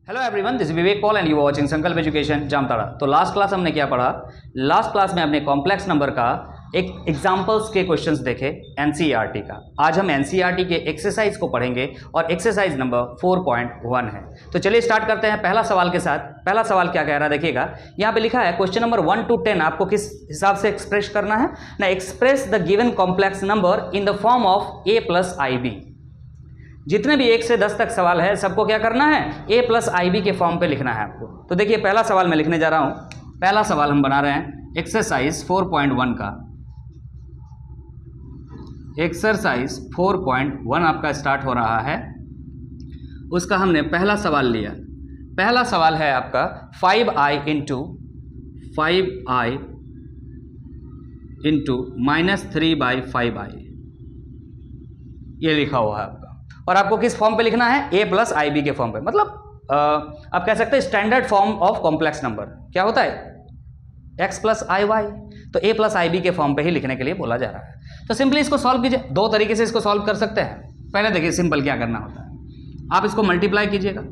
Hello everyone, this is Vivek Paul and you are watching Sankalp education Jamtara. तो last class हमने क्या पढ़ा? लास्ट क्लास में हमने कॉम्प्लेक्स नंबर का एक एग्जांपल्स के क्वेश्चंस देखे एनसीईआरटी का। आज हम एनसीईआरटी के एक्सरसाइज को पढ़ेंगे और एक्सरसाइज नंबर 4.1 है। तो चलिए स्टार्ट करते हैं पहला सवाल के साथ। पहला सवाल क्या कह रहा है देखिएगा, यहाँ पे लिखा है क्वेश्चन नंबर 1 to 10 आपको किस हिसाब से एक्सप्रेस करना है ना। Express the given complex number in the form of a plus i b. जितने भी 1 से 10 तक सवाल है सबको क्या करना है, a प्लस आई बी के फॉर्म पे लिखना है आपको। तो देखिए पहला सवाल मैं लिखने जा रहा हूं। पहला सवाल हम बना रहे हैं एक्सरसाइज 4.1 का। एक्सरसाइज 4.1 आपका स्टार्ट हो रहा है। उसका हमने पहला सवाल लिया। पहला सवाल है आपका 5i इंटू -3/5i, ये लिखा हुआ है आपका। और आपको किस फॉर्म पे लिखना है, a प्लस आई बी के फॉर्म पे। मतलब आप कह सकते हैं standard form of complex number क्या होता है, x प्लस आई वाई। तो a प्लस आई बी के फॉर्म पे ही लिखने के लिए बोला जा रहा है। तो सिंपली इसको सॉल्व कीजिए। दो तरीके से इसको सॉल्व कर सकते हैं। पहले देखिए सिंपल क्या करना होता है, आप इसको मल्टीप्लाई कीजिएगा,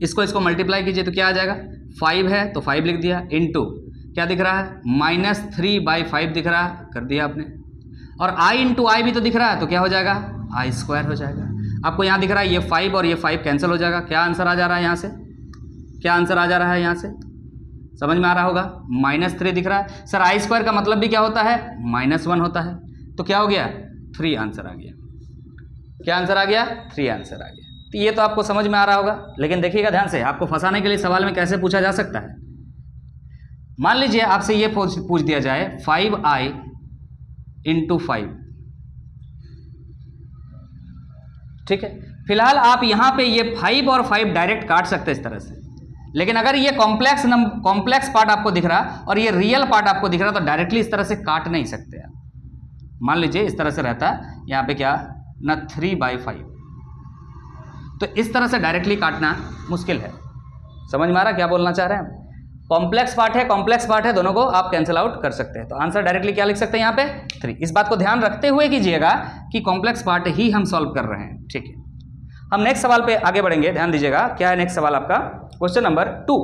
इसको मल्टीप्लाई कीजिए तो क्या आ जाएगा, 5 है तो 5 लिख दिया, इंटू क्या दिख रहा है, -3/5 दिख रहा है, कर दिया आपने। और i इंटू आई भी तो दिख रहा है तो क्या हो जाएगा, आई स्क्वायर हो जाएगा। आपको यहाँ दिख रहा है ये 5 और ये 5 कैंसिल हो जाएगा। क्या आंसर आ जा रहा है यहाँ से, क्या आंसर आ जा रहा है यहाँ से, समझ में आ रहा होगा। -3 दिख रहा है। सर आई स्क्वायर का मतलब भी क्या होता है, -1 होता है। तो क्या हो गया, 3 आंसर आ गया। क्या आंसर आ गया, 3 आंसर आ गया। तो ये तो आपको समझ में आ रहा होगा। लेकिन देखिएगा ध्यान से, आपको फंसाने के लिए सवाल में कैसे पूछा जा सकता है। मान लीजिए आपसे ये पूछ दिया जाए 5i इंटू 5, ठीक है। फिलहाल आप यहाँ पे ये 5 और 5 डायरेक्ट काट सकते हैं इस तरह से। लेकिन अगर ये कॉम्प्लेक्स पार्ट आपको दिख रहा और ये रियल पार्ट आपको दिख रहा तो डायरेक्टली इस तरह से काट नहीं सकते आप। मान लीजिए इस तरह से रहता है, यहाँ पे क्या ना 3/5, तो इस तरह से डायरेक्टली काटना मुश्किल है। समझ में आ रहा क्या बोलना चाह रहे हैं हम। कॉम्प्लेक्स पार्ट है, दोनों को आप कैंसिल आउट कर सकते हैं। तो आंसर डायरेक्टली क्या लिख सकते हैं यहाँ पे, 3। इस बात को ध्यान रखते हुए कीजिएगा कि कॉम्प्लेक्स पार्ट ही हम सॉल्व कर रहे हैं, ठीक है। हम नेक्स्ट सवाल पे आगे बढ़ेंगे, ध्यान दीजिएगा। क्या है नेक्स्ट सवाल आपका, question number 2।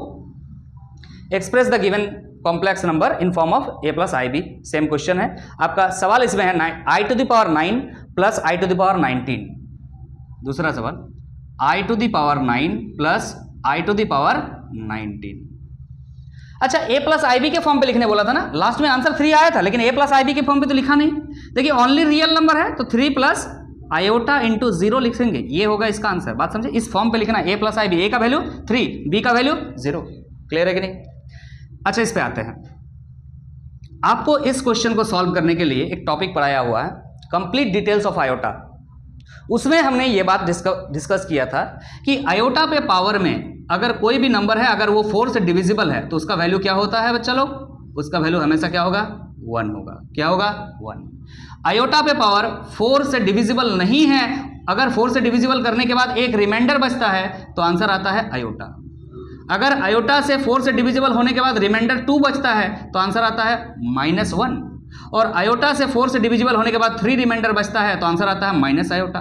Express the given complex number in form of a plus i b. Same question है आपका। सवाल इसमें है i⁻9 प्लस i⁻19। दूसरा सवाल i⁻9 प्लस i⁻19। अच्छा, a प्लस आई बी के फॉर्म पे लिखने बोला था ना। लास्ट में आंसर 3 आया था, लेकिन a प्लस आई बी के फॉर्म पे तो लिखा नहीं। देखिए ओनली रियल नंबर है तो 3 प्लस आयोटा इंटू 0 लिखेंगे, ये होगा इसका आंसर। बात समझे, इस फॉर्म पे लिखना a plus i b. a का वैल्यू 3, b का वैल्यू 0। क्लियर है कि नहीं। अच्छा, इस पे आते हैं। आपको इस क्वेश्चन को सॉल्व करने के लिए एक टॉपिक पढ़ाया हुआ है, कंप्लीट डिटेल्स ऑफ आयोटा। उसमें हमने ये बात डिस्कस किया था कि आयोटा पे पावर में अगर कोई भी नंबर है, अगर वो 4 से डिविजिबल है तो उसका वैल्यू क्या होता है बच्चा लोग, उसका वैल्यू हमेशा क्या होगा, 1 होगा। क्या होगा, 1। आयोटा पे पावर 4 से डिविजिबल नहीं है, अगर 4 से डिविजिबल करने के बाद एक रिमाइंडर बचता है तो आंसर आता है आयोटा। अगर आयोटा से 4 से डिविजिबल होने के बाद रिमाइंडर 2 बचता है तो आंसर आता है -1। और आयोटा से 4 से डिविजिबल होने के बाद 3 रिमाइंडर बचता है तो आंसर आता है माइनस आयोटा।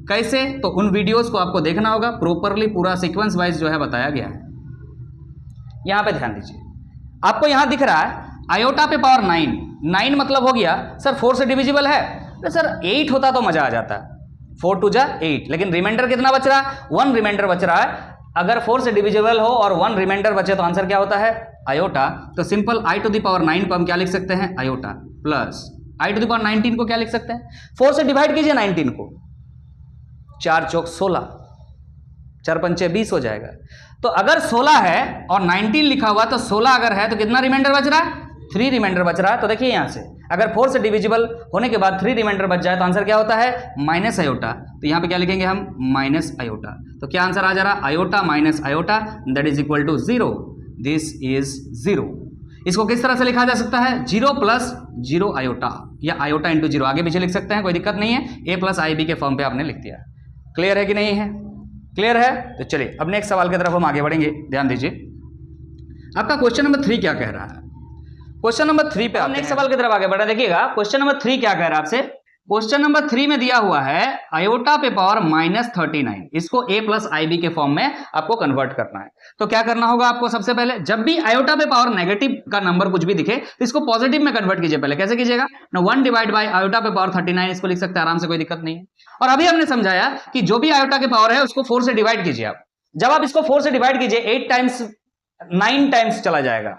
कैसे, तो उन वीडियोस को आपको देखना होगा प्रॉपरली, पूरा सीक्वेंस वाइज जो है बताया गया है। यहां पे ध्यान दीजिए, आपको यहां दिख रहा है आयोटा पे पावर 9 मतलब हो गया सर 4 से डिविजिबल है। तो सर 8 होता तो मजा आ जाता, 4 2 जा 8, लेकिन रिमाइंडर कितना बच रहा है, 1 रिमाइंडर बच रहा है। अगर 4 से डिविजिबल हो और 1 रिमाइंडर बचे तो आंसर क्या होता है, आयोटा। तो सिंपल i⁻9 को हम क्या लिख सकते हैं, आयोटा, प्लस i⁻19 को क्या लिख सकते हैं, 4 से डिवाइड कीजिए 19 को, 4 चौक 16, 4 पंचे 20 हो जाएगा। तो अगर 16 है और 19 लिखा हुआ तो 16 अगर है तो कितना रिमाइंडर बच रहा है, 3 रिमाइंडर बच रहा है। तो देखिए यहां से अगर 4 से डिविजिबल होने के बाद 3 रिमाइंडर बच जाए तो आंसर क्या होता है, माइनस आयोटा। तो यहां पे क्या लिखेंगे हम, माइनस आयोटा। तो क्या आंसर आ जा रहा है, iota minus iota, that is equal to 0। This is 0। इसको किस तरह से लिखा जा सकता है, 0 प्लस 0 आयोटा, या आयोटा इंटू 0, आगे पीछे लिख सकते हैं, कोई दिक्कत नहीं है। a प्लस आई बी के फॉर्म पे आपने लिख दिया। क्लियर है कि नहीं है, क्लियर है। तो चलिए अब नेक्स्ट सवाल की तरफ हम आगे बढ़ेंगे। ध्यान दीजिए, आपका क्वेश्चन नंबर 3 क्या कह रहा है। क्वेश्चन नंबर 3 पे आप नेक्स्ट सवाल की तरफ आगे बढ़ा। देखिएगा क्वेश्चन नंबर 3 क्या कह रहा है आपसे, क्वेश्चन नंबर 3 में दिया हुआ है आयोटा पे पावर -39, इसको a प्लस IB के फॉर्म में आपको कन्वर्ट करना है। तो क्या करना होगा आपको, सबसे पहले जब भी आयोटा पे पावर नेगेटिव का नंबर कुछ भी दिखे तो इसको पॉजिटिव में कन्वर्ट कीजिए। पहले कैसे कीजिएगा ना, 1 डिवाइड बाय आयोटा पे पावर 39, इसको लिख सकते हैं आराम से, कोई दिक्कत नहीं है। और अभी हमने समझाया कि जो भी आयोटा के पावर है उसको 4 से डिवाइड कीजिए आप। जब आप इसको 4 से डिवाइड कीजिए 8 टाइम्स 9 टाइम्स चला जाएगा,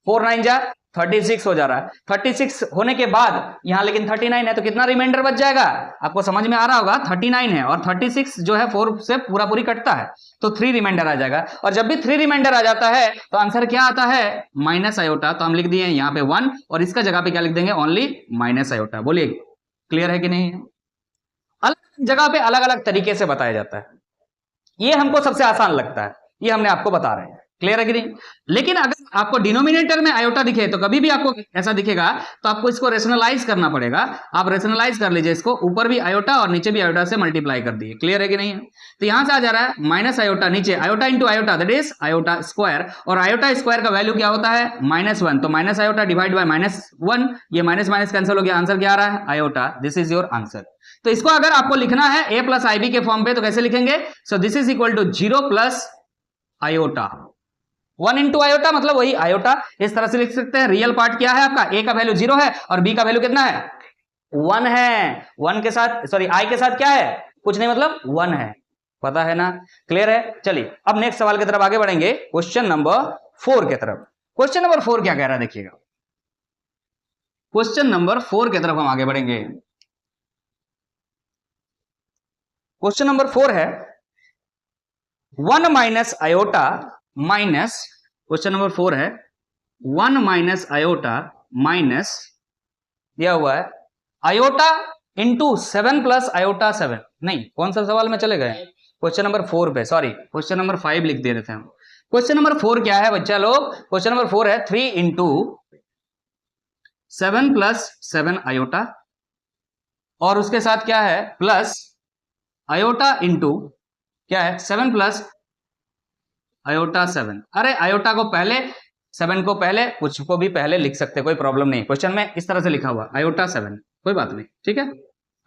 4 9 जा 36 हो जा रहा है। 36 होने के बाद यहां लेकिन 39 है तो कितना रिमाइंडर बच जाएगा, आपको समझ में आ रहा होगा, 39 है और 36 जो है 4 से पूरा पूरी कटता है तो 3 रिमाइंडर आ जाएगा। और जब भी 3 रिमाइंडर आ जाता है तो आंसर क्या आता है, माइनस आयोटा। तो हम लिख दिए यहां पे 1 और इसका जगह पे क्या लिख देंगे, ओनली माइनस आयोटा। बोलिए क्लियर है कि नहीं है? अलग जगह पे अलग अलग तरीके से बताया जाता है, ये हमको सबसे आसान लगता है, ये हमने आपको बता रहे हैं। क्लियर है कि नहीं? लेकिन अगर आपको डिनोमिनेटर में आयोटा दिखे तो कभी भी आपको ऐसा दिखेगा तो आपको इसको रेशनलाइज करना पड़ेगा। आप रेशनलाइज कर लीजिए इसको, ऊपर भी आयोटा और नीचे भी आयोटा से मल्टीप्लाई कर दिए। क्लियर है कि नहीं है? तो यहां से आ जा रहा है माइनस आयोटा, नीचे iota into iota that is iota square, और आयोटा स्क्वायर का वैल्यू क्या होता है, -1। तो माइनस आयोटा डिवाइड बाय -1, ये माइनस माइनस कैंसिल हो गया, आंसर क्या आ रहा है, iota. This is your answer. तो इसको अगर आपको लिखना है a प्लस IB के फॉर्म पे तो कैसे लिखेंगे, so this is equal to 0 plus iota, 1 into iota मतलब वही आयोटा। इस तरह से लिख सकते हैं। रियल पार्ट क्या है आपका, a का वैल्यू 0 है और b का वैल्यू कितना है, 1 है। 1 के साथ सॉरी i के साथ क्या है, कुछ नहीं मतलब 1 है, पता है ना? क्लियर है? चलिए अब नेक्स्ट सवाल की तरफ आगे बढ़ेंगे, क्वेश्चन नंबर 4 की तरफ। क्वेश्चन नंबर 4 क्या कह रहा है देखिएगा, क्वेश्चन नंबर 4 की तरफ हम आगे बढ़ेंगे। क्वेश्चन नंबर 4 है 1 minus iota minus, question number 4 है 1 माइनस आयोटा माइनस दिया हुआ है आयोटा इंटू 7 प्लस आयोटा 7। नहीं, कौन सा सवाल में चले गए, क्वेश्चन नंबर 4 पे, सॉरी क्वेश्चन नंबर 5 लिख दे रहे थे हम। क्वेश्चन नंबर 4 क्या है बच्चा लोग, क्वेश्चन नंबर 4 है 3 इंटू 7 प्लस 7 आयोटा और उसके साथ क्या है प्लस आयोटा इंटू क्या है 7 प्लस आयोटा 7। अरे आयोटा को पहले 7 को पहले कुछ को भी पहले लिख सकते, कोई प्रॉब्लम नहीं। क्वेश्चन में इस तरह से लिखा हुआ आयोटा 7, कोई बात नहीं, ठीक है,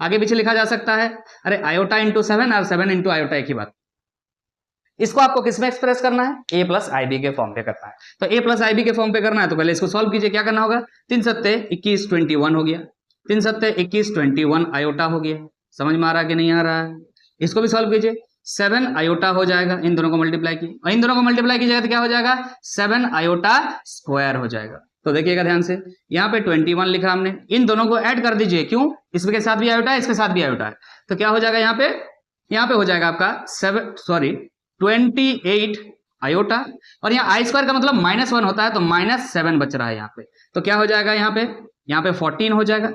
आगे पीछे लिखा जा सकता है। अरे आयोटा इंटू 7 और 7 इंटू आयोटा एक ही बात। इसको आपको किस में एक्सप्रेस करना है, a प्लस IB के फॉर्म पे करना है। तो a प्लस IB के फॉर्म पे करना है तो पहले इसको सॉल्व कीजिए। क्या करना होगा, 3 सत्ते 21 21 हो गया, 3 सत्ते 21 21 आयोटा हो गया। समझ में आ रहा है कि नहीं आ रहा है? इसको भी सॉल्व कीजिए, 7 आयोटा हो जाएगा, इन दोनों को मल्टीप्लाई की और इन दोनों को मल्टीप्लाई कीजिएगा तो क्या हो जाएगा, 7 आयोटा स्क्वायर हो जाएगा। तो देखिएगा ध्यान से, यहाँ पे 21 लिखा हमने, इन दोनों को ऐड कर दीजिए, क्यों, इसके साथ भी आयोटा है, इसके साथ भी आयोटा है, तो क्या हो जाएगा यहाँ पे हो जाएगा आपका 28 आयोटा, और यहाँ आई स्क्वायर का मतलब -1 होता है तो -7 बच रहा है यहाँ पे। तो क्या हो जाएगा यहाँ पे 14 हो जाएगा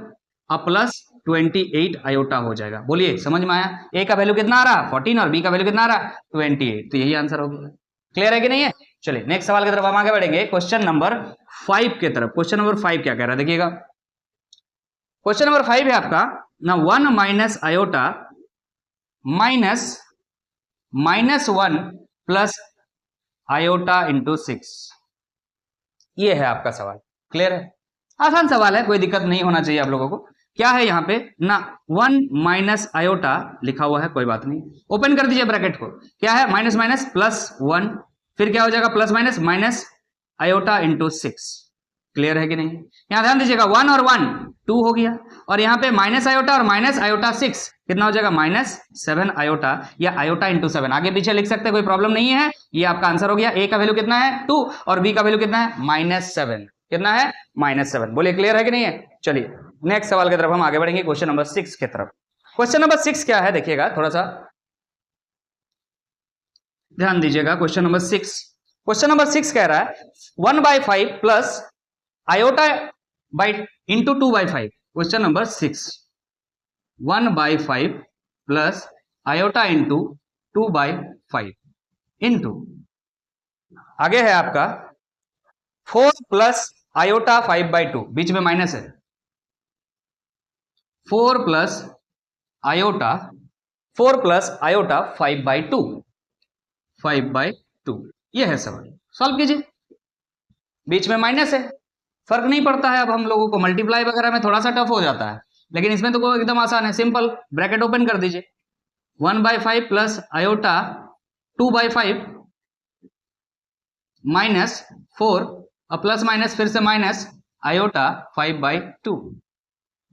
और प्लस 28 आयोटा हो जाएगा। बोलिए समझ में आया? a का वैल्यू कितना आ रहा, 14 और b का वैल्यू कितना आ रहा, 28। तो यही आंसर हो गया। क्लियर है कि नहीं है? चलिए नेक्स्ट सवाल की तरफ हम आगे बढ़ेंगे, क्वेश्चन नंबर 5 की तरफ। क्वेश्चन नंबर 5 क्या कह रहा है देखिएगा, क्वेश्चन नंबर 5 है आपका ना 1 minus iota minus -1 plus iota into 6। ये है आपका सवाल। क्लियर है? आसान सवाल है, कोई दिक्कत नहीं होना चाहिए आप लोगों को। क्या है यहाँ पे ना 1 माइनस आयोटा लिखा हुआ है, कोई बात नहीं, ओपन कर दीजिए ब्रैकेट को, क्या है माइनस माइनस प्लस 1, फिर क्या हो जाएगा plus minus minus iota into 6। Clear है कि नहीं? यहाँ ध्यान दीजिएगा 1 और 1 2 हो गया, और यहाँ पे माइनस आयोटा और माइनस आयोटा 6 कितना हो जाएगा -7 आयोटा या आयोटा इंटू 7। आगे पीछे लिख सकते हैं, कोई प्रॉब्लम नहीं है। ये आपका आंसर हो गया। a का वैल्यू कितना है 2 और b का वैल्यू कितना है -7, कितना है -7। बोलिए क्लियर है कि नहीं है? चलिए नेक्स्ट सवाल की तरफ हम आगे बढ़ेंगे, क्वेश्चन नंबर 6 की तरफ। क्वेश्चन नंबर 6 क्या है देखिएगा, थोड़ा सा ध्यान दीजिएगा। क्वेश्चन नंबर 6, क्वेश्चन नंबर 6 कह रहा है 1/5 plus iota by into 2/5। Question number 6 1/5 plus iota into 2/5 into आगे है आपका 4 प्लस आयोटा 5/2, बीच में माइनस है, 4 प्लस आयोटा 5/2 ये है सवाल। सॉल्व कीजिए, बीच में माइनस है, फर्क नहीं पड़ता है। अब हम लोगों को मल्टीप्लाई वगैरह में थोड़ा सा टफ हो जाता है, लेकिन इसमें तो कोई एकदम आसान है, सिंपल, ब्रैकेट ओपन कर दीजिए, 1/5 प्लस आयोटा 2/5 माइनस 4 और प्लस माइनस फिर से माइनस आयोटा 5/2।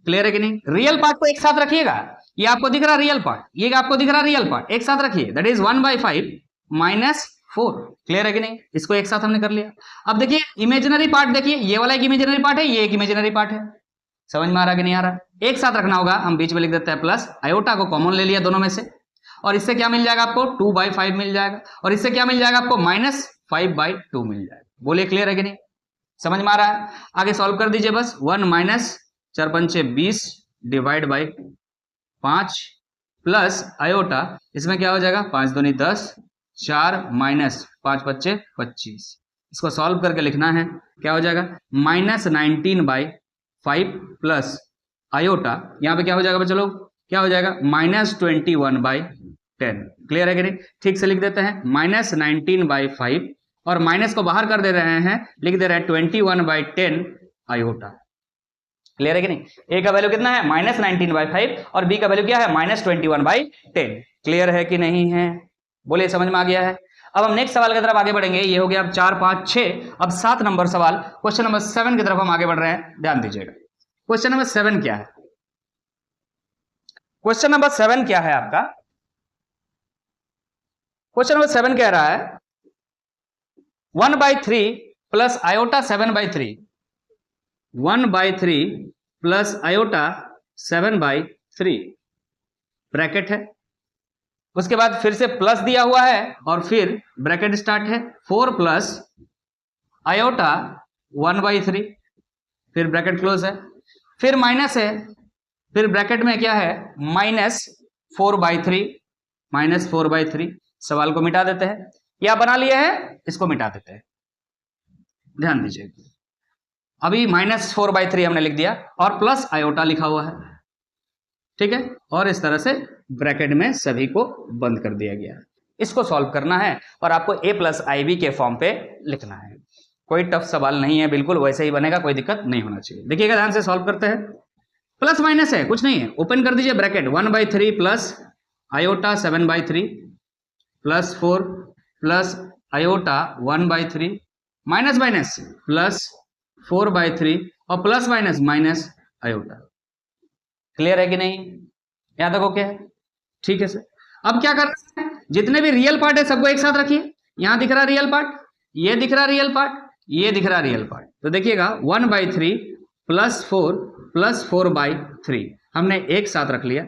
क्लियर है कि नहीं? रियल पार्ट को एक साथ रखिएगा, ये आपको दिख रहा रियल पार्ट, ये आपको दिख रहा रियल पार्ट, एक साथ रखिए, दैट इज 1/5 माइनस 4। क्लियर है कि नहीं? इसको एक साथ हमने कर लिया। अब देखिए इमेजिनरी पार्ट, देखिए ये वाला एक इमेजिनरी पार्ट है, ये एक इमेजिनरी पार्ट है, समझ में आ रहा कि नहीं आ रहा? एक साथ रखना होगा, हम बीच में लिख देते हैं प्लस, आयोटा को कॉमन ले लिया दोनों में से, और इससे क्या मिल जाएगा आपको 2/5 मिल जाएगा, और इससे क्या मिल जाएगा आपको माइनस 5/2 मिल जाएगा। बोलिए क्लियर है कि नहीं? समझ में आ रहा है? आगे सॉल्व कर दीजिए बस, 1 माइनस 4 पंचे 20 डिवाइड बाई 5 प्लस आयोटा, इसमें क्या हो जाएगा 5 दूनी 10, 4 माइनस 5 पच्चे 25, इसको सॉल्व करके लिखना है, क्या हो जाएगा माइनस 19/5 प्लस आयोटा, यहाँ पे क्या हो जाएगा बच्चों लोग, क्या हो जाएगा माइनस 21/10। क्लियर है कि नहीं? ठीक से लिख देते हैं, माइनस 19/5 और माइनस को बाहर कर दे रहे हैं, लिख दे रहे हैं 21/10 आयोटा। क्लियर है कि नहीं? ए का वैल्यू कितना है माइनस 19/5 और बी का वैल्यू क्या है माइनस 21/10। क्लियर है कि नहीं है? बोलिए समझ में आ गया है? अब हम नेक्स्ट सवाल की तरफ आगे बढ़ेंगे, ये हो गया अब 4 5 6, अब 7 नंबर सवाल, क्वेश्चन नंबर 7 की तरफ हम आगे बढ़ रहे हैं, ध्यान दीजिएगा। क्वेश्चन नंबर 7 क्या है? क्वेश्चन नंबर 7 क्या है आपका? क्वेश्चन नंबर 7 कह रहा है 1/3 plus iota 7/3, 1/3 plus iota 7/3 bracket है, उसके बाद फिर से प्लस दिया हुआ है और फिर ब्रैकेट स्टार्ट है, 4 प्लस आयोटा 1/3, फिर ब्रैकेट क्लोज है, फिर माइनस है, फिर ब्रैकेट में क्या है माइनस 4/3, माइनस 4/3। सवाल को मिटा देते हैं, या बना लिया है, इसको मिटा देते हैं, ध्यान दीजिए। अभी माइनस 4/3 हमने लिख दिया और प्लस आयोटा लिखा हुआ है, ठीक है, और इस तरह से ब्रैकेट में सभी को बंद कर दिया गया। इसको सॉल्व करना है और आपको a प्लस IB के फॉर्म पे लिखना है। कोई टफ सवाल नहीं है, बिल्कुल वैसे ही बनेगा, कोई दिक्कत नहीं होना चाहिए। देखिएगा ध्यान से, सॉल्व करते हैं। प्लस माइनस है, कुछ नहीं है, ओपन कर दीजिए bracket, 1/3 plus iota 7/3 plus 4 plus iota 1/3 minus minus plus 4/3 और plus minus minus iota. Clear है कि नहीं? यहां तक ओके है? ठीक है सर। अब क्या करना है, जितने भी रियल पार्ट है सबको एक साथ रखिए। यहां दिख रहा रियल पार्ट, ये दिख रहा रियल पार्ट, ये दिख रहा रियल पार्ट, तो देखिएगा 1/3 प्लस 4 प्लस 4/3 हमने एक साथ रख लिया।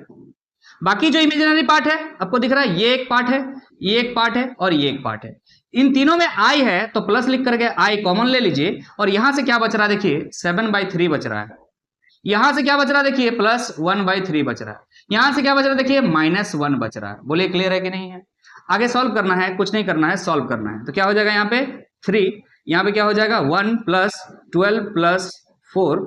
बाकी जो इमेजिनरी पार्ट है आपको दिख रहा है, ये एक पार्ट है, ये एक पार्ट है और ये एक पार्ट है। इन तीनों में आई है तो प्लस लिख करके आई कॉमन ले लीजिए, और यहां से क्या बच रहा है देखिए 7/3 बच रहा है, यहां से क्या बच रहा है देखिए प्लस 1/3 बच रहा है, यहां से क्या बच रहा है देखिए -1 बच रहा है। बोलिए क्लियर है कि नहीं है? आगे सॉल्व करना है, कुछ नहीं करना है, सॉल्व करना है। तो क्या हो जाएगा यहाँ पे 3, यहाँ पे क्या हो जाएगा 1 प्लस 12 प्लस 4,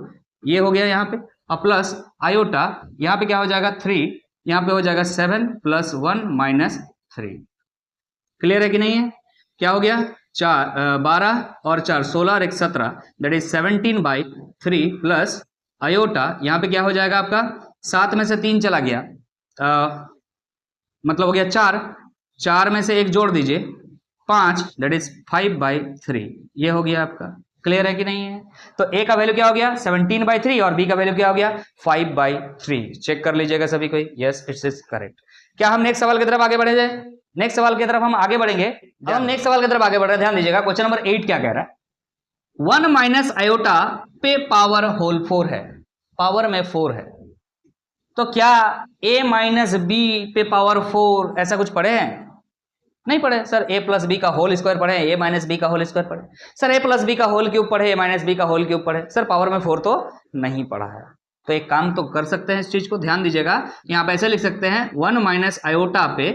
ये हो गया यहाँ पे, और प्लस आयोटा यहाँ पे क्या हो जाएगा 3, यहाँ पे हो जाएगा 7 प्लस 1 माइनस 3। क्लियर है कि नहीं है? क्या हो गया 12 और 4 16 और 1 17, दैट इज 17/3 प्लस आयोटा यहाँ पे क्या हो जाएगा आपका 7 में से 3 चला गया, मतलब हो गया 4, 4 में से 1 जोड़ दीजिए 5, दैट इज 5/3, ये हो गया आपका। क्लियर है कि नहीं है? तो a का वैल्यू क्या हो गया 17/3 और b का वैल्यू क्या हो गया 5/3। चेक कर लीजिएगा सभी कोई, यस इट्स इज करेक्ट। क्या हम नेक्स्ट सवाल की तरफ आगे बढ़े जाए? नेक्स्ट सवाल की तरफ हम आगे बढ़ेंगे। अब हम नेक्स्ट सवाल की तरफ आगे बढ़ रहे हैं, ध्यान दीजिएगा। क्वेश्चन नंबर 8 क्या कह रहा है, 1 माइनस आयोटा पे पावर होल 4 है, पावर में 4 है, तो क्या a माइनस बी पे पावर 4 ऐसा कुछ पढ़े हैं? नहीं पढ़े सर। a प्लस बी का होल स्क्वायर पढ़े, a माइनस बी का होल स्क्वायर पढ़े सर, a प्लस बी का होल क्यूब पढ़े, a माइनस बी का होल क्यूब पढ़े सर, पावर में 4 तो नहीं पढ़ा है। तो एक काम तो कर सकते हैं, इस चीज को ध्यान दीजिएगा, यहाँ पे ऐसे लिख सकते हैं 1 माइनस आयोटा पे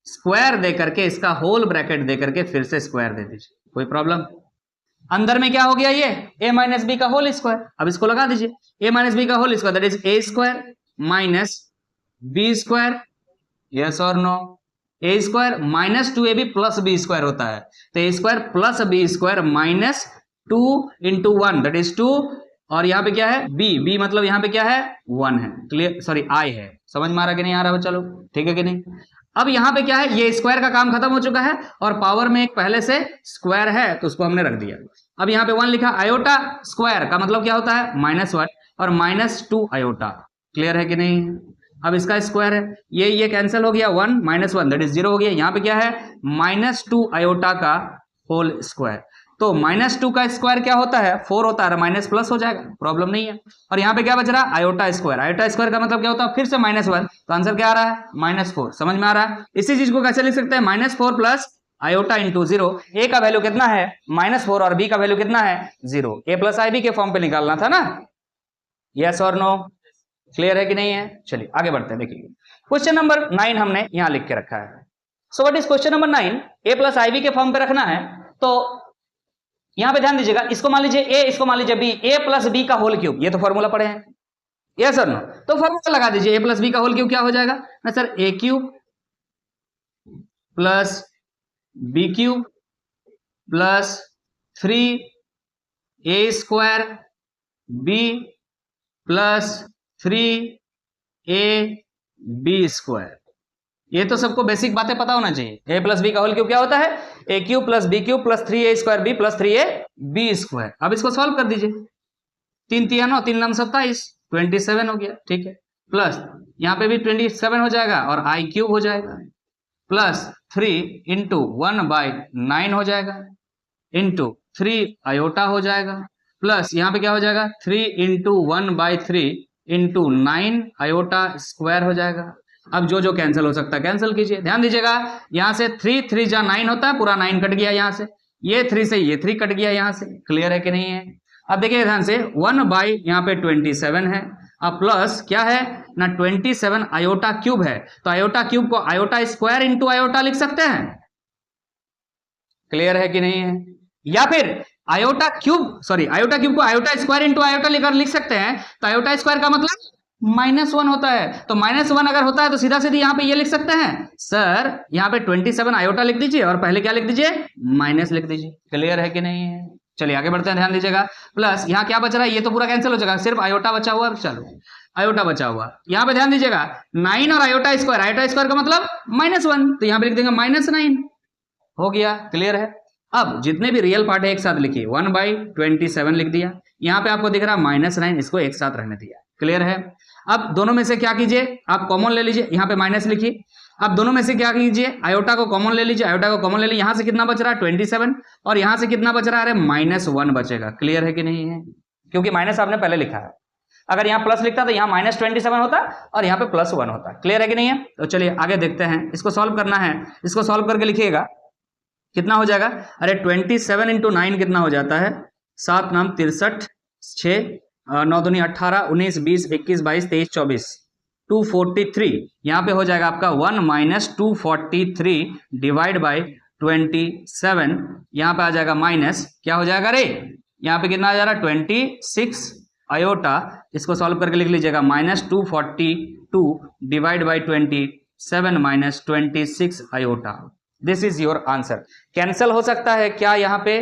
स्क्वायर दे करके इसका होल ब्रैकेट दे करके फिर से स्क्वायर दे दीजिए, कोई प्रॉब्लम? अंदर में क्या हो गया ये a माइनस बी का होल स्क्वायर, अब इसको लगा दीजिए a माइनस बी का whole square that is a square minus B square, yes और no? a square minus 2ab plus B square होता है, तो a square plus B square minus 2 into 1 that is 2 और यहाँ पे क्या है बी मतलब यहाँ पे क्या है 1 है, क्लियर, सॉरी आई है। समझ में आ रहा कि नहीं आ रहा बच्चा लोग, ठीक है कि नहीं। अब यहाँ पे क्या है, ये स्क्वायर का काम खत्म हो चुका है और पावर में एक पहले से स्क्वायर है तो उसको हमने रख दिया। अब यहाँ पे 1 लिखा, आयोटा स्क्वायर का मतलब क्या होता है -1 और -2 आयोटा, क्लियर है कि नहीं। अब इसका स्क्वायर है, ये कैंसिल हो गया, 1 -1 दैट इज 0 हो गया। यहाँ पे क्या है -2 आयोटा का होल स्क्वायर, तो -2 का स्क्वायर क्या होता है 4 होता है, माइनस प्लस हो जाएगा, प्रॉब्लम नहीं है। और यहाँ पे क्या बच रहा है आयोटा स्क्वायर, आयोटा स्क्वायर का मतलब क्या होता है फिर से -1, तो आंसर क्या आ रहा है -4। समझ में आ रहा है। इसी चीज को कैसे लिख सकते हैं -4 प्लस आयोटा इंटू 0। ए का वैल्यू कितना है -4 और बी का वैल्यू कितना है 0। ए प्लस आई बी के फॉर्म पे निकालना था ना, यस और नो, क्लियर है कि नहीं है। चलिए आगे बढ़ते हैं, देखिए क्वेश्चन नंबर 9 हमने यहां लिख के रखा है। So what is question number 9, a plus i b के फॉर्म पे रखना है। तो यहां पे ध्यान दीजिएगा, इसको मान लीजिए ए, इसको मान लीजिए बी, ए प्लस बी का होल क्यूब, ये तो फॉर्मूला पढ़े हैं, यस और नो। तो फॉर्मूला लगा दीजिए, ए प्लस बी का होल क्यूब क्या हो जाएगा ना sir, A cube plus B cube plus 3 A square B plus 3 A B square. ये तो सबको बेसिक बातें पता होना चाहिए। ए प्लस बी का होल क्यूब क्या होता है, A cube plus B cube plus 3 A square B plus 3 A B square. अब इसको सॉल्व कर दीजिए, 3 3 9 3 9 27 27 हो गया, ठीक है। प्लस यहाँ पे भी 27 हो जाएगा और आई क्यूब हो जाएगा, प्लस 3 इंटू 1/9 हो जाएगा, इंटू 3 आयोटा हो जाएगा, प्लस यहाँ पे क्या हो जाएगा 3 इंटू 1/3 इंटू 9 आयोटा स्क्वायर हो जाएगा। अब जो जो कैंसिल हो सकता है कैंसिल कीजिए। ध्यान दीजिएगा, यहाँ से 3 3 जा 9 होता है, पूरा 9 कट गया यहाँ से, ये 3 से ये 3 कट गया यहाँ से, क्लियर है कि नहीं है। अब देखिए ध्यान से 1 यहाँ पे 27 है, अब प्लस क्या है ना 27 आयोटा क्यूब है, तो आयोटा क्यूब को आयोटा स्क्वायर इंटू आयोटा लिख सकते हैं, क्लियर है कि नहीं है। या फिर iota cube, sorry iota cube को आयोटा स्क्वायर इंटू आयोटा लेकर लिख सकते हैं, तो आयोटा स्क्वायर का मतलब -1 होता है, तो -1 अगर होता है तो सीधा सीधी यहाँ पे ये लिख सकते हैं सर, यहाँ पे 27 आयोटा लिख दीजिए और पहले क्या लिख दीजिए माइनस लिख दीजिए, क्लियर है कि नहीं है। चलिए आगे बढ़ते हैं, ध्यान दीजिएगा। प्लस यहाँ क्या बच रहा है, ये तो पूरा कैंसिल हो जाएगा, सिर्फ आयोटा बचा हुआ, चलो आयोटा बचा हुआ। यहाँ पे ध्यान दीजिएगा 9 और आयोटा स्क्वायर का मतलब -1, तो यहाँ पे लिख देंगे -9 हो गया, क्लियर है। अब जितने भी रियल पार्ट है एक साथ लिखिए, 1/27 लिख दिया, यहाँ पे आपको दिख रहा -9, इसको एक साथ रहने दिया, क्लियर है। अब दोनों में से क्या कीजिए, आप कॉमन ले लीजिए, यहाँ पे माइनस लिखिए। अब दोनों में से क्या कीजिए, आयोटा को कॉमन ले लीजिए, आयोटा को कॉमन ले लीजिए, यहाँ से कितना बच रहा है 27 और यहाँ से कितना बच रहा है, अरे -1 बचेगा, क्लियर है कि नहीं है, क्योंकि माइनस आपने पहले लिखा है। अगर यहाँ प्लस लिखता तो यहाँ -27 होता और यहाँ पे +1 होता, क्लियर है कि नहीं है। तो चलिए आगे देखते हैं, इसको सॉल्व करना है, इसको सॉल्व करके लिखिएगा कितना हो जाएगा, अरे 27 इंटू 9 कितना हो जाता है, 7 9 63 6 9 दूनी 18 19 20 21 22 23 24 243, यहाँ पे हो जाएगा आपका 1 - 243 डिवाइड बाई 27, यहाँ पे आ जाएगा माइनस, क्या हो जाएगा रे, यहाँ पे कितना आ जा रहा है 26 आयोटा, इसको सॉल्व करके लिख लीजिएगा -242 divide by 27 minus 26 iota. This is your answer. Cancel हो सकता है क्या यहाँ पे,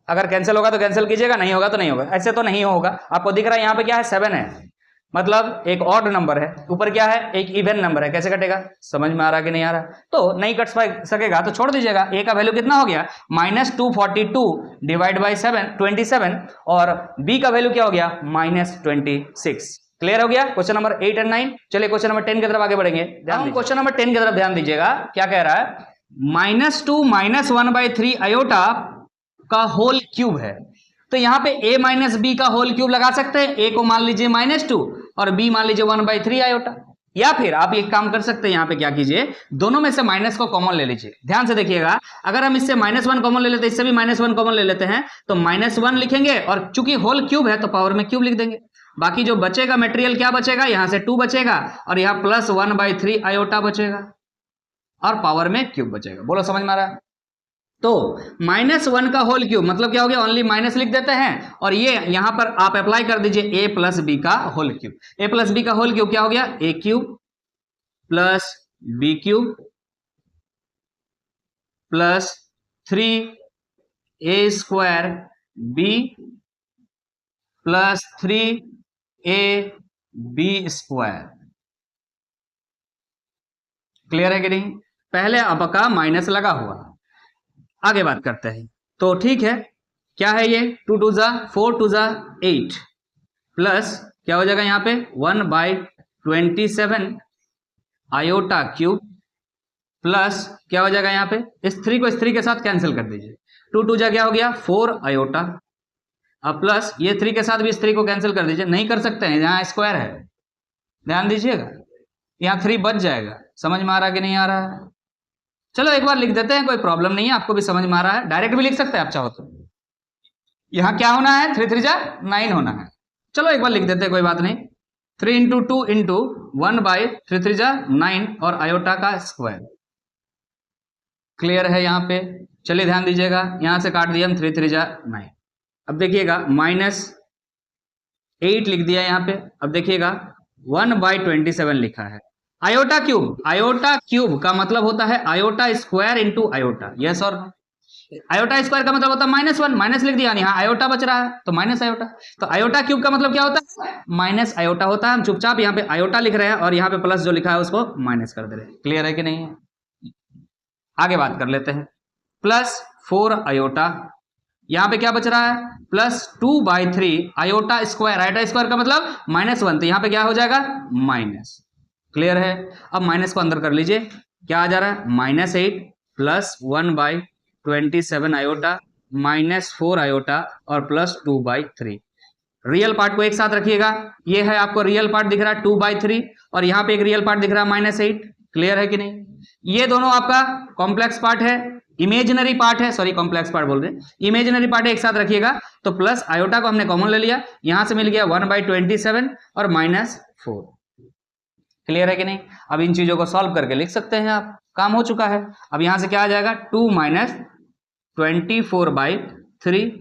अगर कैंसिल होगा तो कैंसिल कीजिएगा, नहीं होगा तो नहीं होगा, ऐसे तो नहीं होगा। आपको दिख रहा है यहाँ पे क्या है 7 है, मतलब एक ऑड नंबर है, ऊपर क्या है एक इवन नंबर है, कैसे कटेगा, समझ में आ रहा कि नहीं आ रहा, तो नहीं कट सकेगा तो छोड़ दीजिएगा। ए का वैल्यू कितना हो गया -242 डिवाइड बाई 27 और बी का वैल्यू क्या हो गया -26, क्लियर हो गया। क्वेश्चन नंबर 8 और 9। चलिए क्वेश्चन नंबर 10 की तरफ आगे बढ़ेंगे। क्वेश्चन नंबर 10 की तरफ ध्यान दीजिएगा, क्या कह रहा है, -2 - 1/3 आयोटा का होल क्यूब है, तो यहाँ पे a माइनस बी का होल क्यूब लगा सकते हैं, a को मान लीजिए -2 और b मान लीजिए 1/3 आयोटा। या फिर आप एक काम कर सकते हैं, यहाँ पे क्या कीजिए, दोनों में से माइनस को कॉमन ले लीजिए। ध्यान से देखिएगा, अगर हम इससे -1 कॉमन ले लेते हैं, इससे भी -1 कॉमन ले लेते हैं, तो -1 लिखेंगे और चूंकि होल क्यूब है तो पावर में क्यूब लिख देंगे। बाकी जो बचेगा मटेरियल क्या बचेगा, यहाँ से 2 बचेगा और यहाँ +1/3 आयोटा बचेगा और पावर में क्यूब बचेगा। बोलो समझ में आ रहा है। तो -1 का होल क्यूब मतलब क्या हो गया, ओनली माइनस लिख देते हैं और ये यहां पर आप अप्लाई कर दीजिए a प्लस बी का whole cube. a plus B का होल क्यूब क्या हो गया, a cube plus B cube plus 3 a square b plus 3ab square. Clear है कि नहीं? पहले आपका माइनस लगा हुआ। आगे बात करते हैं। तो ठीक है, क्या है ये? 2 2 जा 4 2 जा 8 प्लस क्या हो जाएगा यहाँ पे 1/27 आयोटा क्यूब प्लस क्या हो जाएगा यहाँ पे, इस 3 को इस 3 के साथ कैंसिल कर दीजिए। 2 2 जा क्या हो गया 4 आयोटा, अब प्लस ये 3 के साथ भी इस 3 को कैंसिल कर दीजिए। नहीं कर सकते हैं, यहाँ स्क्वायर है, ध्यान दीजिएगा, यहाँ 3 बच जाएगा। समझ में आ रहा है कि नहीं आ रहा है? चलो एक बार लिख देते हैं, कोई प्रॉब्लम नहीं है, आपको भी समझ में आ रहा है। डायरेक्ट भी लिख सकते हैं आप चाहो तो। यहाँ क्या होना है 3 3 जा 9 होना है। चलो एक बार लिख देते हैं, कोई बात नहीं। 3 इंटू 2 इंटू 1/3 3 जा 9 और आयोटा का स्क्वायर। क्लियर है यहाँ पे? चलिए ध्यान दीजिएगा, यहाँ से काट दिया हम 3 3 जा 9। अब देखिएगा -8 लिख दिया यहाँ पे। अब देखिएगा 1/27 लिखा है। आयोटा क्यूब, आयोटा क्यूब का मतलब होता है iota square into iota. Yes और आयोटा स्क्वायर का मतलब होता है -1, माइनस लिख दिया, यहाँ आयोटा बच रहा है तो माइनस आयोटा। तो आयोटा क्यूब का मतलब क्या होता है? माइनस आयोटा होता है। हम चुपचाप यहाँ पे आयोटा लिख रहे हैं और यहाँ पे प्लस जो लिखा है उसको माइनस कर दे रहे हैं। क्लियर है कि नहीं? आगे बात कर लेते हैं। प्लस 4 आयोटा, यहाँ पे क्या बच रहा है plus 2/3 iota square. Iota square का मतलब -1, तो यहाँ पे क्या हो जाएगा माइनस। क्लियर है? अब माइनस को अंदर कर लीजिए, क्या आ जा रहा है -8 प्लस 1/27 आयोटा -4 आयोटा और प्लस 2/3। रियल पार्ट को एक साथ रखिएगा, ये है आपको रियल पार्ट दिख रहा है 2/3 और यहाँ पे एक रियल पार्ट दिख रहा है -8। क्लियर है कि नहीं? ये दोनों आपका कॉम्प्लेक्स पार्ट है, इमेजिनरी पार्ट है, सॉरी कॉम्प्लेक्स पार्ट बोल रहे हैं, इमेजिनरी पार्ट एक साथ रखिएगा। तो प्लस आयोटा को हमने कॉमन ले लिया, यहां से मिल गया 1/27 और -4। क्लियर है कि नहीं? अब इन चीजों को सॉल्व करके लिख सकते हैं आप, काम हो चुका है। अब यहां से क्या आ जाएगा 2 - 24/3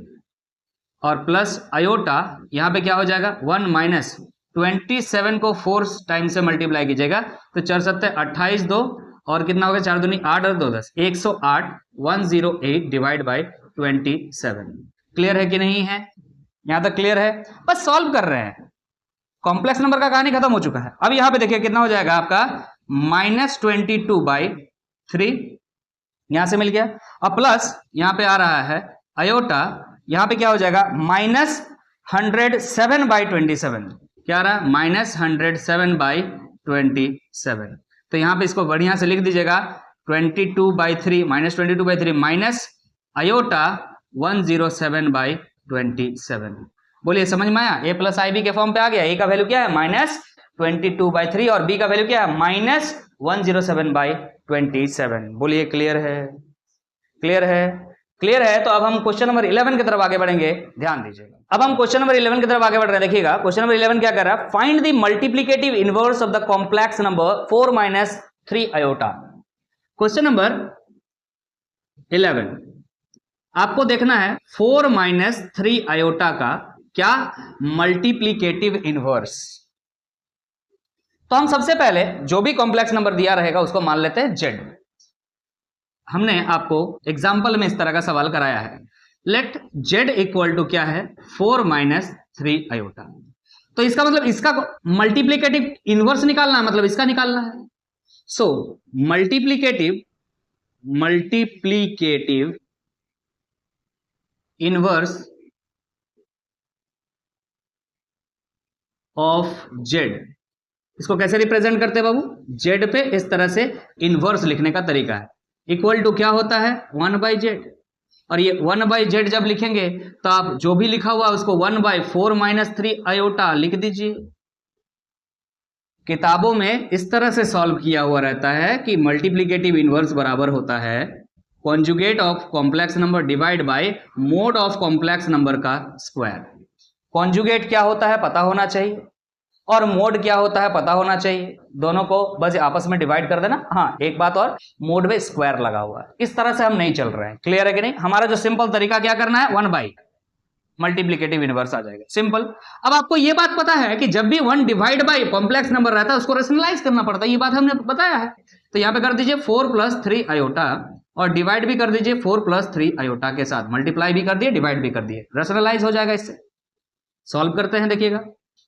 और प्लस आयोटा, यहां पे क्या हो जाएगा 1 - 27 को 4 टाइम से मल्टीप्लाई कीजिएगा तो 4 7 28 2 और कितना हो गया 4 दूनी 8 और 2 10 108 108 डिवाइड बाई 27। क्लियर है कि नहीं है? यहां तक क्लियर है? बस सॉल्व कर रहे हैं, कॉम्प्लेक्स नंबर का कहानी खत्म हो चुका है। अब यहां पे देखिए कितना हो जाएगा आपका -22/3 यहां से मिल गया। अब प्लस यहां पे आ रहा है आयोटा, यहां पे क्या हो जाएगा -107/27। क्या आ रहा है -107/27। तो यहां पे इसको बढ़िया से लिख दीजिएगा 22/3 -22/3 माइनस आयोटा 107/27। बोलिए समझ में आया? ए प्लस आई बी के फॉर्म पे आ गया। ए का वैल्यू क्या है -22/3 और बी का वैल्यू क्या है -107/27। बोलिए क्लियर है? क्लियर है? क्लियर है? तो अब हम क्वेश्चन नंबर 11 की तरफ आगे बढ़ेंगे, ध्यान दीजिएगा। अब हम क्वेश्चन नंबर 11 की तरफ आगे बढ़ रहे हैं। देखिएगा क्वेश्चन नंबर 11 क्या कर रहा है, find the multiplicative inverse of the complex number 4 - 3 iota. Question number 11 आपको देखना है 4 - 3 आयोटा का क्या मल्टीप्लिकेटिव इनवर्स। तो हम सबसे पहले जो भी कॉम्प्लेक्स नंबर दिया रहेगा उसको मान लेते हैं z। हमने आपको एग्जाम्पल में इस तरह का सवाल कराया है, लेट z इक्वल टू क्या है 4 - 3 आयोटा। तो इसका मतलब इसका मल्टीप्लिकेटिव इनवर्स निकालना है, मतलब इसका निकालना है। सो मल्टीप्लिकेटिव इनवर्स ऑफ z, इसको कैसे रिप्रेजेंट करते हैं बाबू, z पे इस तरह से इनवर्स लिखने का तरीका है। इक्वल टू क्या होता है 1/z, और ये 1/z जब लिखेंगे तो आप जो भी लिखा हुआ उसको 1/4 - 3 आयोटा लिख दीजिए। किताबों में इस तरह से सॉल्व किया हुआ रहता है कि मल्टीप्लिकेटिव इनवर्स बराबर होता है conjugate of complex number divide by mode of complex number का स्क्वायर। कॉन्जुगेट क्या होता है पता होना चाहिए और मोड क्या होता है पता होना चाहिए, दोनों को बस आपस में डिवाइड कर देना। हाँ एक बात और, मोड में स्क्वायर लगा हुआ है, इस तरह से हम नहीं चल रहे हैं। क्लियर है कि नहीं? हमारा जो सिंपल तरीका क्या करना है 1/, मल्टीप्लिकेटिव इनवर्स आ जाएगा, सिंपल। अब आपको ये बात पता है कि जब भी 1 डिवाइड बाई कॉम्प्लेक्स नंबर रहता है उसको रेशनलाइज करना पड़ता है, ये बात हमने बताया है। तो यहाँ पे कर दीजिए 4 + 3 आयोटा और डिवाइड भी कर दीजिए 4 + 3 आयोटा के साथ, मल्टीप्लाई भी कर दिए डिवाइड भी कर दिए, रेशनलाइज हो जाएगा इससे। सॉल्व करते हैं, देखिएगा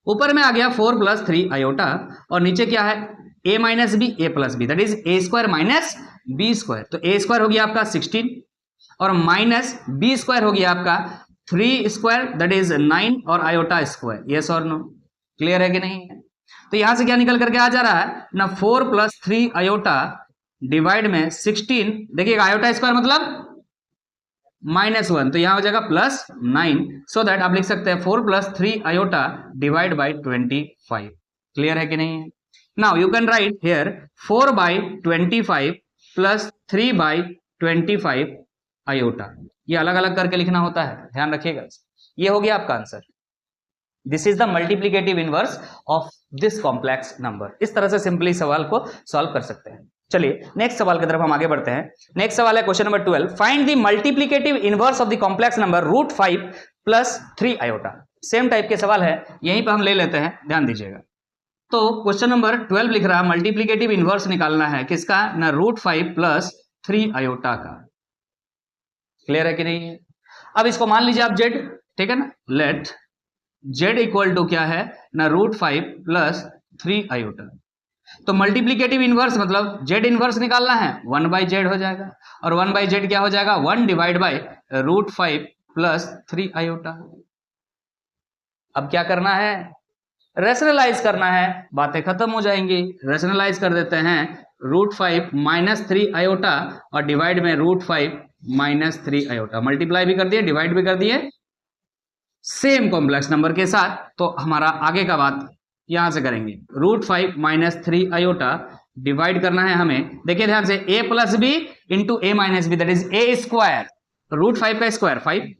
ऊपर में आ गया 4 प्लस 3 आयोटा और नीचे क्या है a minus b a plus b, that is a square minus B square. तो ए स्क्वायर हो गया आपका 16 और माइनस बी स्क्वायर हो गया आपका 3 स्क्वायर दैट इज 9 और आयोटा स्क्वायर। यस और नो, क्लियर है कि नहीं है? तो यहां से क्या निकल करके आ जा रहा है ना 4 प्लस 3 आयोटा डिवाइड में 16, देखिएगा आयोटा स्क्वायर मतलब -1, तो यहां हो जाएगा +9, सो दैट आप लिख सकते हैं 4 plus 3 iota divide by 25। Clear है कि नहीं है? Now you can write here 4 by 25 plus 3 by 25 iota. ये अलग अलग करके लिखना होता है, ध्यान रखिएगा। ये हो गया आपका answer. This is the multiplicative inverse of this complex number. इस तरह से सिंपली सवाल को सॉल्व कर सकते हैं। चलिए नेक्स्ट सवाल की तरफ हम आगे बढ़ते हैं। नेक्स्ट सवाल है question number 12, find the multiplicative inverse of the complex number √5 plus 3 iota. Same type के सवाल है, यहीं पर हम ले लेते हैं, ध्यान दीजिएगा। तो क्वेश्चन नंबर 12 लिख रहा है मल्टीप्लिकेटिव इनवर्स निकालना है किसका ना √5 प्लस 3 आयोटा का। क्लियर है कि नहीं है? अब इसको मान लीजिए आप जेड, ठीक है ना, लेट जेड इक्वल टू क्या है ना √5 प्लस 3 आयोटा। तो मल्टीप्लिकेटिव इनवर्स मतलब जेड इनवर्स निकालना है, 1/z हो जाएगा और 1/z क्या हो जाएगा 1 डिवाइड बाई √5 प्लस 3 आयोटा। अब क्या करना है, रेशनलाइज करना है, बातें खत्म हो जाएंगी। रेशनलाइज कर देते हैं √5 माइनस 3 आयोटा और डिवाइड में √5 माइनस 3 आयोटा। मल्टीप्लाई भी कर दिए, डिवाइड भी कर दिए सेम कॉम्प्लेक्स नंबर के साथ। तो हमारा आगे का बात यहां से करेंगे, √5 माइनस 3 आयोटा डिवाइड करना है हमें। देखिए ध्यान से, a plus b into a minus b that is a square, √5 का स्क्वायर 5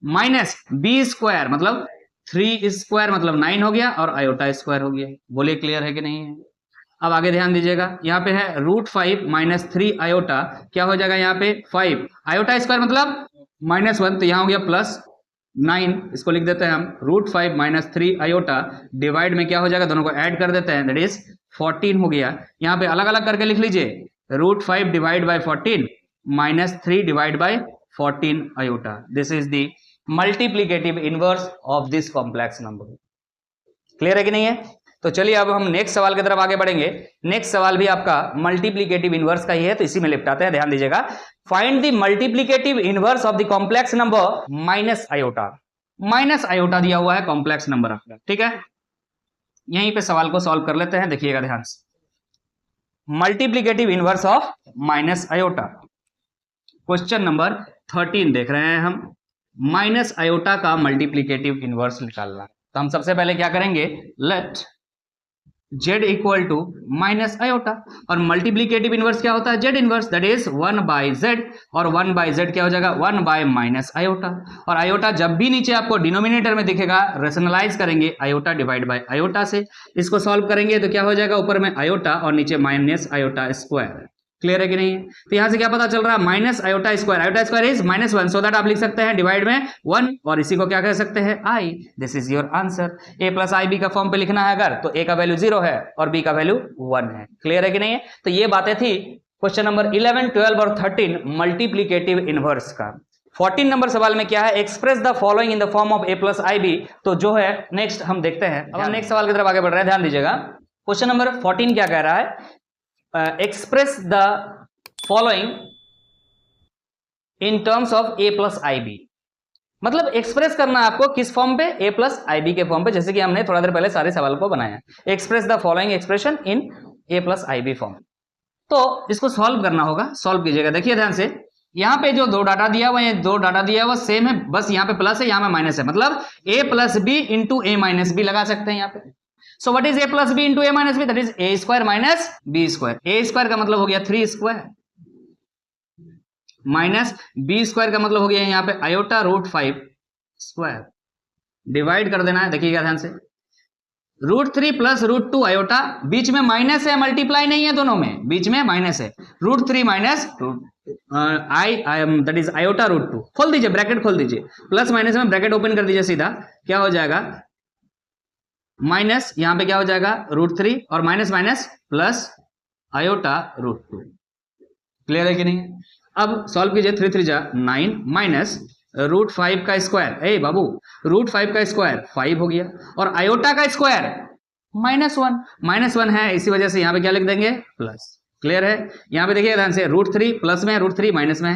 माइनस बी स्क्वायर मतलब 3 स्क्वायर मतलब 9 हो गया और आयोटा स्क्वायर हो गया। बोलिए क्लियर है कि नहीं है? अब आगे ध्यान दीजिएगा, यहाँ पे है √5 माइनस 3 आयोटा, क्या हो जाएगा यहाँ पे 5 आयोटा स्क्वायर मतलब -1, तो यहाँ हो गया +9, इसको लिख देते हैं हम √5 माइनस 3 आयोटा डिवाइड में क्या हो जाएगा, दोनों को ऐड कर देते हैं दैट इज 14 हो गया। यहाँ पे अलग अलग करके लिख लीजिए, √5 divide by 14 minus 3 divide by 14 iota. This is the multiplicative inverse of this complex number. Clear है कि नहीं है? तो चलिए अब हम नेक्स्ट सवाल की तरफ आगे बढ़ेंगे। नेक्स्ट सवाल भी आपका मल्टीप्लिकेटिव इनवर्स का ही है, तो इसी में निपटाते हैं। ध्यान दीजिएगा, find the multiplicative inverse of the complex number minus iota. Minus iota दिया हुआ है कॉम्प्लेक्स नंबर आपका, ठीक है। यहीं पे सवाल को सॉल्व कर लेते हैं, देखिएगा ध्यान से। Multiplicative inverse of minus iota, question number 13 देख रहे हैं हम। माइनस आयोटा का मल्टीप्लिकेटिव इनवर्स निकालना, तो हम सबसे पहले क्या करेंगे, let z equal to minus iota और मल्टीप्लिकेटिव इनवर्स क्या होता है, z inverse that is 1/z और 1/z क्या हो जाएगा 1 माइनस आयोटा। और आयोटा जब भी नीचे आपको डिनोमिनेटर में दिखेगा रेशनलाइज करेंगे आयोटा डिवाइड बाय आयोटा से। इसको सॉल्व करेंगे तो क्या हो जाएगा, ऊपर में आयोटा और नीचे माइनस आयोटा स्क्वायर। क्लियर है कि नहीं है? तो यहां से क्या पता चल रहा है, minus iota square is -1, so that आप लिख सकते हैं डिवाइड में 1 और इसी को क्या कह सकते हैं i। This is your answer. a plus i b का फॉर्म पे लिखना है अगर, तो a का वैल्यू 0 है और b का वैल्यू 1 है। क्लियर है कि नहीं है? तो ये बातें थी क्वेश्चन नंबर 11, 12 और 13 मल्टीप्लिकेटिव इनवर्स का। 14 नंबर सवाल में क्या है, express the following in the form of a plus i b. तो जो है नेक्स्ट हम देखते हैं। अब हम नेक्स्ट सवाल की तरफ आगे बढ़ रहे हैं, ध्यान दीजिएगा। क्वेश्चन नंबर 14 क्या कह रहा है, express the following in terms of a plus i b. मतलब एक्सप्रेस करना आपको किस फॉर्म पे, a प्लस आई बी के फॉर्म पे, जैसे कि हमने थोड़ा देर पहले सारे सवाल को बनाया। Express the following expression in a plus i b form. तो इसको सॉल्व करना होगा, सॉल्व कीजिएगा। देखिए ध्यान से, यहाँ पे जो 2 डाटा दिया हुआ है, 2 डाटा दिया हुआ सेम है, बस यहाँ पे प्लस है, यहाँ पे माइनस है, मतलब a plus b into a minus b लगा सकते हैं यहाँ पे। So what is a plus b into a minus b, that is a square minus b square. a square का मतलब हो गया 3 स्क्वायर माइनस b स्क्वायर का मतलब हो गया यहाँ पे आयोटा √5 स्क्वायर। डिवाइड कर देना है, देखिएगा ध्यान से, √3 प्लस √2 आयोटा, बीच में माइनस है, मल्टीप्लाई नहीं है, दोनों में बीच में माइनस है। √3 माइनस दैट इज आयोटा √2। खोल दीजिए, ब्रैकेट खोल दीजिए, प्लस माइनस में ब्रैकेट ओपन कर दीजिए, सीधा क्या हो जाएगा माइनस, यहां पे क्या हो जाएगा √3 और minus minus plus iota √2। Clear है कि नहीं? अब सॉल्व कीजिए, 3 3 जा 9 माइनस √5 का स्क्वायर, ए बाबू √5 का स्क्वायर 5 हो गया, और आयोटा का स्क्वायर -1 है, इसी वजह से यहाँ पे क्या लिख देंगे प्लस। क्लियर है? यहाँ पे देखिए ध्यान से, √3 प्लस में है, √3 माइनस में है,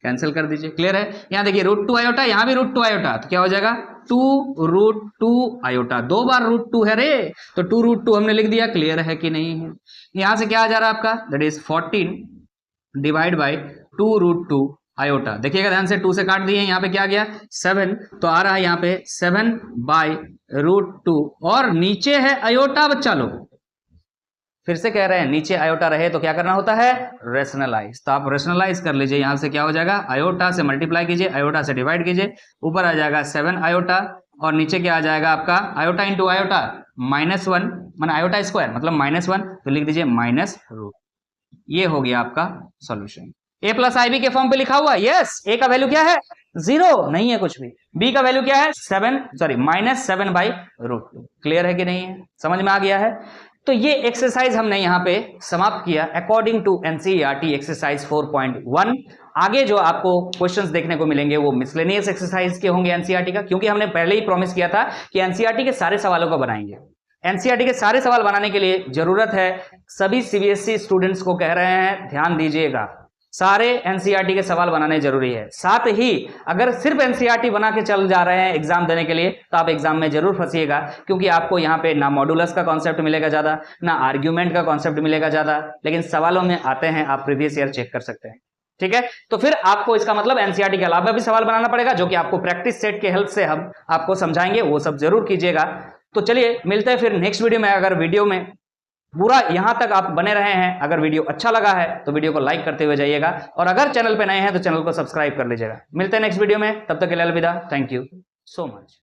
कैंसिल कर दीजिए। क्लियर है? यहाँ देखिए √2 आयोटा, यहाँ भी √2 आयोटा, तो क्या हो जाएगा 2√2 आयोटा, 2 बार √2 है रे, तो 2√2 हमने लिख दिया। क्लियर है कि नहीं है? यहाँ से क्या आ जा रहा है आपका, that is 14 divide by 2√2 iota. देखिएगा ध्यान से, 2 से काट दिए, यहाँ पे क्या गया 7, तो आ रहा है यहाँ पे 7 बाई √2, और नीचे है आयोटा। बच्चा लोग फिर से कह रहे हैं, नीचे आयोटा रहे तो क्या करना होता है, रेशनलाइज। तो आप रेशनलाइज कर लीजिए, यहां से क्या हो जाएगा, आयोटा से मल्टीप्लाई कीजिए, आयोटा से डिवाइड कीजिए, ऊपर आ जाएगा 7 आयोटा, और नीचे क्या आ जाएगा आपका आयोटा इंटू आयोटा -1, माना आयोटा स्क्वायर मतलब -1, तो लिख दीजिए -√। ये हो गया आपका सॉल्यूशन। a प्लस IB के फॉर्म पे लिखा हुआ, यस। a का वैल्यू क्या है 0, नहीं है कुछ भी। b का वैल्यू क्या है -7 बाई √2। क्लियर है कि नहीं है? समझ में आ गया है? तो ये एक्सरसाइज हमने यहाँ पे समाप्त किया अकॉर्डिंग टू एनसीईआरटी एक्सरसाइज 4.1। आगे जो आपको क्वेश्चंस देखने को मिलेंगे वो मिसलेनियस एक्सरसाइज के होंगे एनसीईआरटी का, क्योंकि हमने पहले ही प्रॉमिस किया था कि एनसीईआरटी के सारे सवालों को बनाएंगे। एनसीईआरटी के सारे सवाल बनाने के लिए जरूरत है, सभी सीबीएसई स्टूडेंट्स को कह रहे हैं ध्यान दीजिएगा, सारे एनसीईआरटी के सवाल बनाने जरूरी है। साथ ही अगर सिर्फ एनसीईआरटी बना के चल जा रहे हैं एग्जाम देने के लिए, तो आप एग्जाम में जरूर फंसिएगा, क्योंकि आपको यहाँ पे ना मॉडुलस का कॉन्सेप्ट मिलेगा ज्यादा, ना आर्ग्यूमेंट का कॉन्सेप्ट मिलेगा ज्यादा, लेकिन सवालों में आते हैं, आप प्रीवियस ईयर चेक कर सकते हैं। ठीक है, तो फिर आपको इसका मतलब एनसीईआरटी के अलावा भी सवाल बनाना पड़ेगा, जो कि आपको प्रैक्टिस सेट के हेल्प से हम आपको समझाएंगे, वो सब जरूर कीजिएगा। तो चलिए मिलते हैं फिर नेक्स्ट वीडियो में। अगर वीडियो में पूरा यहां तक आप बने रहे हैं, अगर वीडियो अच्छा लगा है तो वीडियो को लाइक करते हुए जाइएगा, और अगर चैनल पे नए हैं तो चैनल को सब्सक्राइब कर लीजिएगा। मिलते हैं नेक्स्ट वीडियो में, तब तक के लिए अलविदा। Thank you so much.